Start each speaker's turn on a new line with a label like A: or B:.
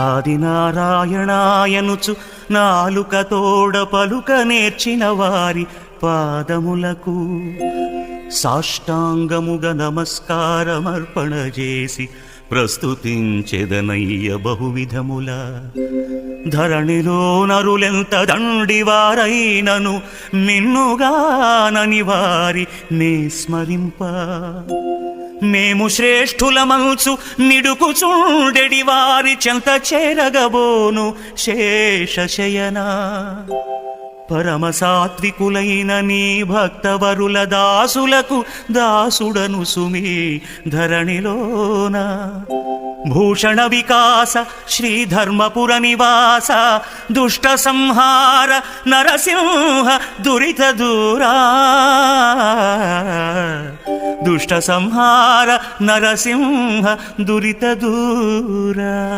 A: ఆదినారాయణాయనుచు నాలుక తోడ పలుక నేర్చిన వారి పాదములకు సాష్టాంగముగ నమస్కారమర్పణ చేసి ప్రస్తుతించెదనయ్య బహువిధముల. ధరణిలో నరులెంత దండివారైనను నిన్నుగానని వారి నే స్మరింప. మేము శ్రేష్ఠులమంచు నిడుకుచుండెడి వారి చెంత చేరగబోను శేషశయనా. పరమ సాత్వికులైన నీ భక్తవరుల దాసులకు దాసుడను సుమీ ధరణిలోన. భూషణ వికాస శ్రీధర్మపుర నివాస దుష్ట సంహార నరసింహ దురిత దూరా. దుష్ట సంహార నరసింహ దురిత దూరా.